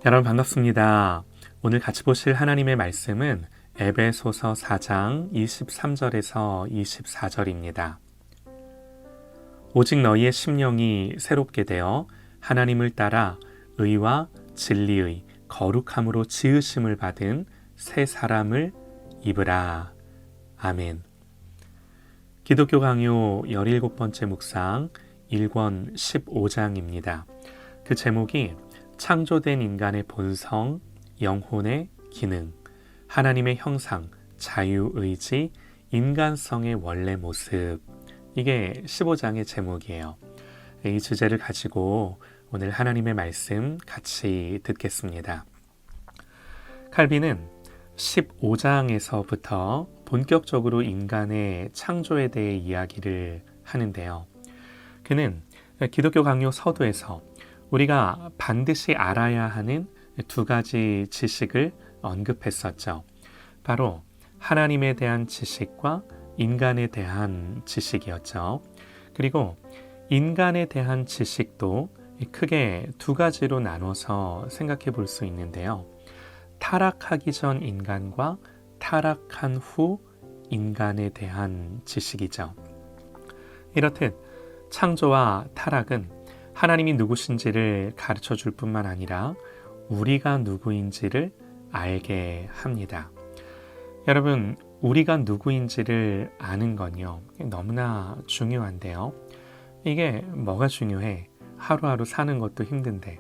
여러분 반갑습니다. 오늘 같이 보실 하나님의 말씀은 에베소서 4장 23절에서 24절입니다. 오직 너희의 심령이 새롭게 되어 하나님을 따라 의와 진리의 거룩함으로 지으심을 받은 새 사람을 입으라. 아멘. 기독교 강요 17번째 묵상 1권 15장입니다. 그 제목이 창조된 인간의 본성, 영혼의 기능, 하나님의 형상, 자유의지, 인간성의 원래 모습. 이게 15장의 제목이에요. 이 주제를 가지고 오늘 하나님의 말씀 같이 듣겠습니다. 칼빈은 15장에서부터 본격적으로 인간의 창조에 대해 이야기를 하는데요. 그는 기독교 강요 서두에서 우리가 반드시 알아야 하는 두 가지 지식을 언급했었죠. 바로 하나님에 대한 지식과 인간에 대한 지식이었죠. 그리고 인간에 대한 지식도 크게 두 가지로 나눠서 생각해 볼 수 있는데요. 타락하기 전 인간과 타락한 후 인간에 대한 지식이죠. 이렇듯 창조와 타락은 하나님이 누구신지를 가르쳐 줄 뿐만 아니라 우리가 누구인지를 알게 합니다. 여러분, 우리가 누구인지를 아는 건요, 너무나 중요한데요. 이게 뭐가 중요해? 하루하루 사는 것도 힘든데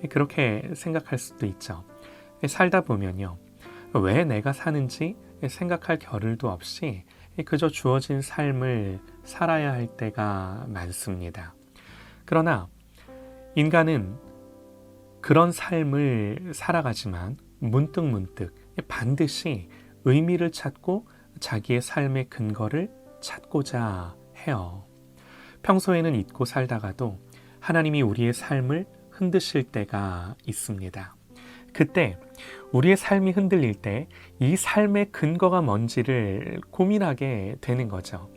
그렇게 생각할 수도 있죠. 살다 보면요, 왜 내가 사는지 생각할 겨를도 없이 그저 주어진 삶을 살아야 할 때가 많습니다. 그러나 인간은 그런 삶을 살아가지만 문득문득 반드시 의미를 찾고 자기의 삶의 근거를 찾고자 해요. 평소에는 잊고 살다가도 하나님이 우리의 삶을 흔드실 때가 있습니다. 그때 우리의 삶이 흔들릴 때 이 삶의 근거가 뭔지를 고민하게 되는 거죠.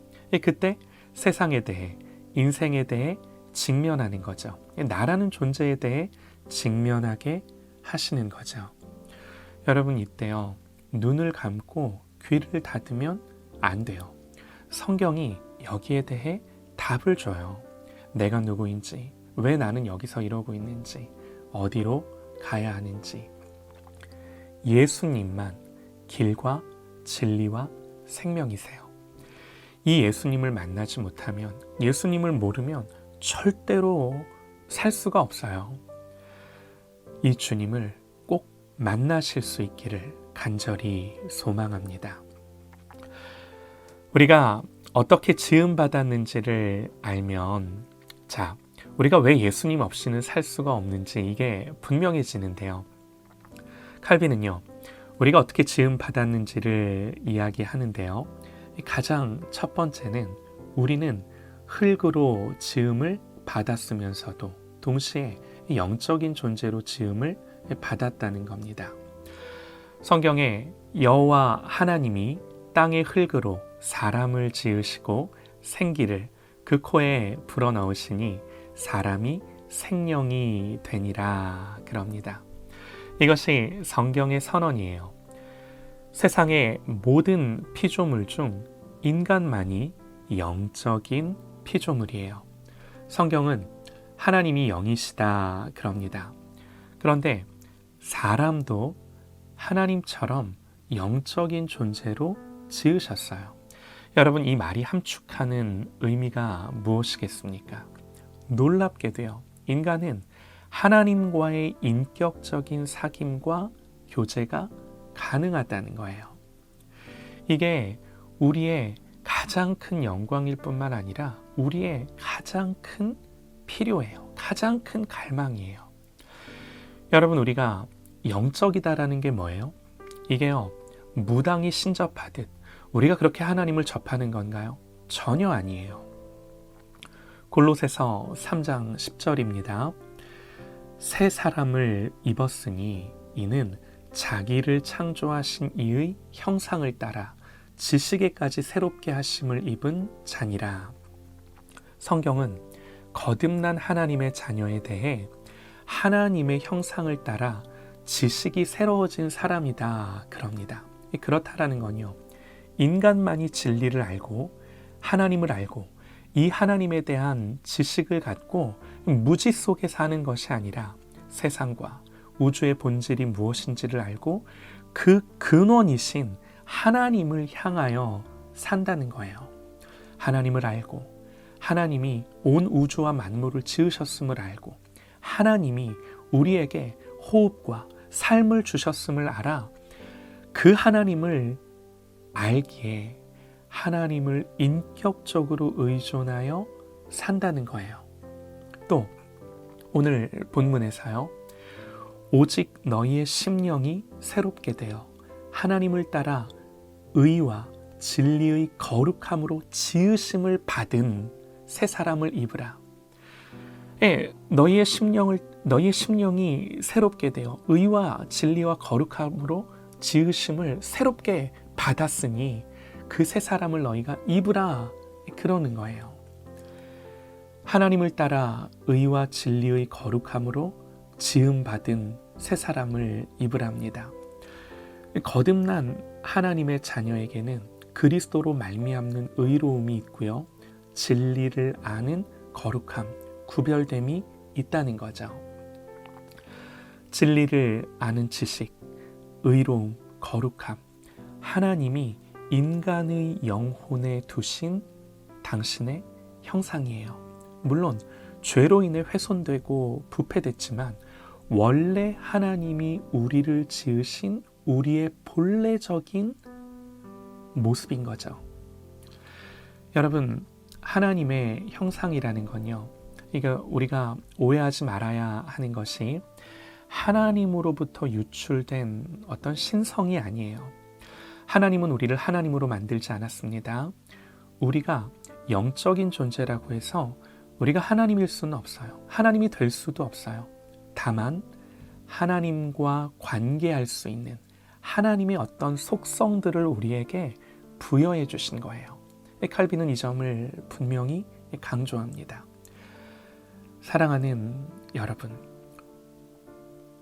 그때 세상에 대해, 인생에 대해 직면하는 거죠. 나라는 존재에 대해 직면하게 하시는 거죠. 여러분, 이때요, 눈을 감고 귀를 닫으면 안 돼요. 성경이 여기에 대해 답을 줘요. 내가 누구인지, 왜 나는 여기서 이러고 있는지, 어디로 가야 하는지. 예수님만 길과 진리와 생명이세요. 이 예수님을 만나지 못하면, 예수님을 모르면 절대로 살 수가 없어요. 이 주님을 꼭 만나실 수 있기를 간절히 소망합니다. 우리가 어떻게 지음받았는지를 알면, 우리가 왜 예수님 없이는 살 수가 없는지 이게 분명해지는데요. 칼빈은요, 우리가 어떻게 지음받았는지를 이야기하는데요. 가장 첫 번째는 우리는 흙으로 지음을 받았으면서도 동시에 영적인 존재로 지음을 받았다는 겁니다. 성경에 여호와 하나님이 땅의 흙으로 사람을 지으시고 생기를 그 코에 불어넣으시니 사람이 생명이 되니라 그럽니다. 이것이 성경의 선언이에요. 세상의 모든 피조물 중 인간만이 영적인 피조물이에요. 성경은 하나님이 영이시다 그럽니다. 그런데 사람도 하나님처럼 영적인 존재로 지으셨어요. 여러분, 이 말이 함축하는 의미가 무엇이겠습니까? 놀랍게도요, 인간은 하나님과의 인격적인 사귐과 교제가 가능하다는 거예요. 이게 우리의 가장 큰 영광일 뿐만 아니라 우리의 가장 큰 필요예요. 가장 큰 갈망이에요. 여러분, 우리가 영적이다라는 게 뭐예요? 이게요, 무당이 신접하듯 우리가 그렇게 하나님을 접하는 건가요? 전혀 아니에요. 골로새서 3장 10절입니다. 새 사람을 입었으니 이는 자기를 창조하신 이의 형상을 따라 지식에까지 새롭게 하심을 입은 자니라. 성경은 거듭난 하나님의 자녀에 대해 하나님의 형상을 따라 지식이 새로워진 사람이다 그럽니다. 그렇다라는 건요, 인간만이 진리를 알고 하나님을 알고 이 하나님에 대한 지식을 갖고 무지 속에 사는 것이 아니라 세상과 우주의 본질이 무엇인지를 알고 그 근원이신 하나님을 향하여 산다는 거예요. 하나님을 알고 하나님이 온 우주와 만물을 지으셨음을 알고 하나님이 우리에게 호흡과 삶을 주셨음을 알아 그 하나님을 알기에 하나님을 인격적으로 의존하여 산다는 거예요. 또 오늘 본문에서요, 오직 너희의 심령이 새롭게 되어 하나님을 따라 의와 진리의 거룩함으로 지으심을 받은 새 사람을 입으라. 너희의 심령이 새롭게 되어 의와 진리와 거룩함으로 지으심을 새롭게 받았으니 그 새 사람을 너희가 입으라 그러는 거예요. 하나님을 따라 의와 진리의 거룩함으로 지음받은 새 사람을 입으랍니다. 거듭난 하나님의 자녀에게는 그리스도로 말미암는 의로움이 있고요, 진리를 아는 거룩함, 구별됨이 있다는 거죠. 진리를 아는 지식, 의로움, 거룩함, 하나님이 인간의 영혼에 두신 당신의 형상이에요. 물론 죄로 인해 훼손되고 부패됐지만 원래 하나님이 우리를 지으신 우리의 본래적인 모습인 거죠. 여러분, 하나님의 형상이라는 건요, 이거 우리가 오해하지 말아야 하는 것이 하나님으로부터 유출된 어떤 신성이 아니에요. 하나님은 우리를 하나님으로 만들지 않았습니다. 우리가 영적인 존재라고 해서 우리가 하나님일 수는 없어요. 하나님이 될 수도 없어요. 다만 하나님과 관계할 수 있는 하나님의 어떤 속성들을 우리에게 부여해 주신 거예요. 칼빈은 이 점을 분명히 강조합니다. 사랑하는 여러분,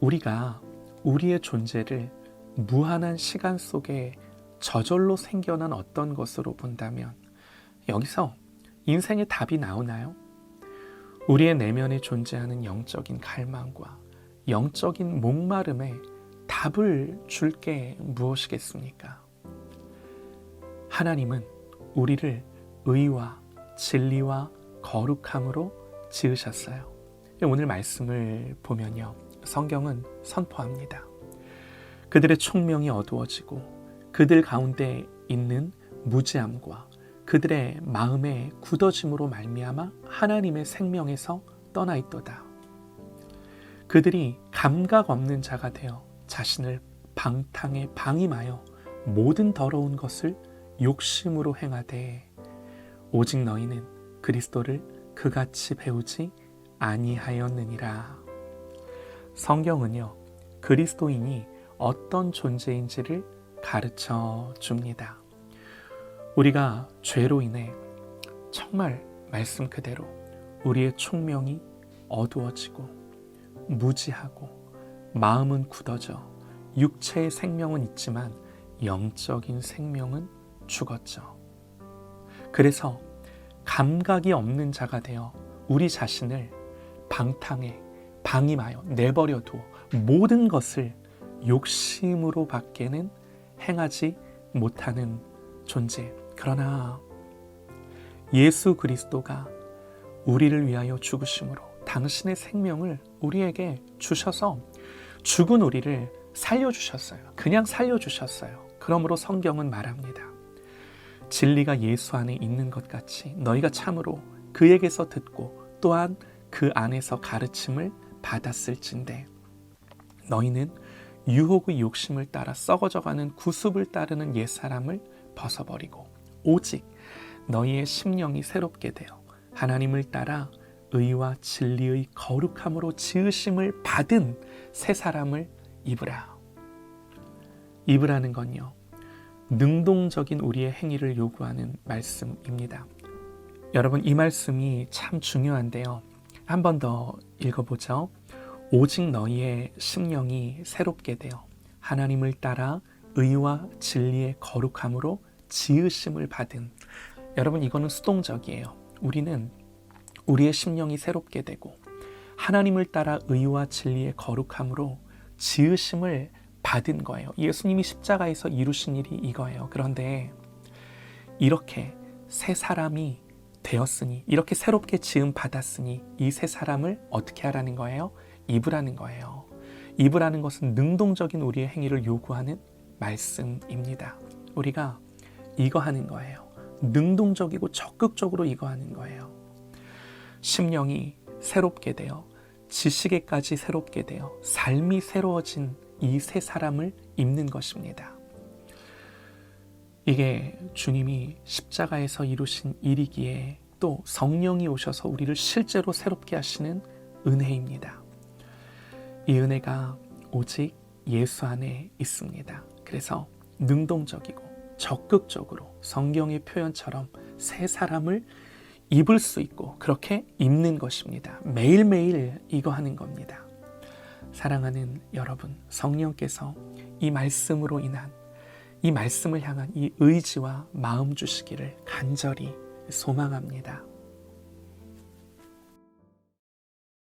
우리가 우리의 존재를 무한한 시간 속에 저절로 생겨난 어떤 것으로 본다면 여기서 인생의 답이 나오나요? 우리의 내면에 존재하는 영적인 갈망과 영적인 목마름에 답을 줄 게 무엇이겠습니까? 하나님은 우리를 의와 진리와 거룩함으로 지으셨어요. 오늘 말씀을 보면요, 성경은 선포합니다. 그들의 총명이 어두워지고 그들 가운데 있는 무지함과 그들의 마음의 굳어짐으로 말미암아 하나님의 생명에서 떠나 있도다. 그들이 감각 없는 자가 되어 자신을 방탕에 방임하여 모든 더러운 것을 욕심으로 행하되 오직 너희는 그리스도를 그같이 배우지 아니하였느니라. 성경은요, 그리스도인이 어떤 존재인지를 가르쳐 줍니다. 우리가 죄로 인해 정말 말씀 그대로 우리의 총명이 어두워지고 무지하고 마음은 굳어져 육체의 생명은 있지만 영적인 생명은 죽었죠. 그래서 감각이 없는 자가 되어 우리 자신을 방탕에 방임하여 내버려 두어 모든 것을 욕심으로 밖에는 행하지 못하는 존재. 그러나 예수 그리스도가 우리를 위하여 죽으심으로 당신의 생명을 우리에게 주셔서 죽은 우리를 살려주셨어요. 그냥 살려주셨어요. 그러므로 성경은 말합니다. 진리가 예수 안에 있는 것 같이 너희가 참으로 그에게서 듣고 또한 그 안에서 가르침을 받았을진대 너희는 유혹의 욕심을 따라 썩어져가는 구습을 따르는 옛사람을 벗어버리고 오직 너희의 심령이 새롭게 되어 하나님을 따라 의와 진리의 거룩함으로 지으심을 받은 새 사람을 입으라. 입으라는 건요, 능동적인 우리의 행위를 요구하는 말씀입니다. 여러분, 이 말씀이 참 중요한데요. 한 번 더 읽어보죠. 오직 너희의 심령이 새롭게 되어 하나님을 따라 의와 진리의 거룩함으로 지으심을 받은. 여러분, 이거는 수동적이에요. 우리는 우리의 심령이 새롭게 되고 하나님을 따라 의와 진리의 거룩함으로 지으심을 받은 거예요. 예수님이 십자가에서 이루신 일이 이거예요. 그런데 이렇게 새 사람이 되었으니, 이렇게 새롭게 지음 받았으니 이 새 사람을 어떻게 하라는 거예요? 입으라는 거예요. 입으라는 것은 능동적인 우리의 행위를 요구하는 말씀입니다. 우리가 이거 하는 거예요. 능동적이고 적극적으로 이거 하는 거예요. 심령이 새롭게 되어 지식에까지 새롭게 되어 삶이 새로워진 이 새 사람을 입는 것입니다. 이게 주님이 십자가에서 이루신 일이기에 또 성령이 오셔서 우리를 실제로 새롭게 하시는 은혜입니다. 이 은혜가 오직 예수 안에 있습니다. 그래서 능동적이고 적극적으로 성경의 표현처럼 새 사람을 입을 수 있고 그렇게 입는 것입니다. 매일매일 이거 하는 겁니다. 사랑하는 여러분, 성령께서 이 말씀으로 인한, 이 말씀을 향한 이 의지와 마음 주시기를 간절히 소망합니다.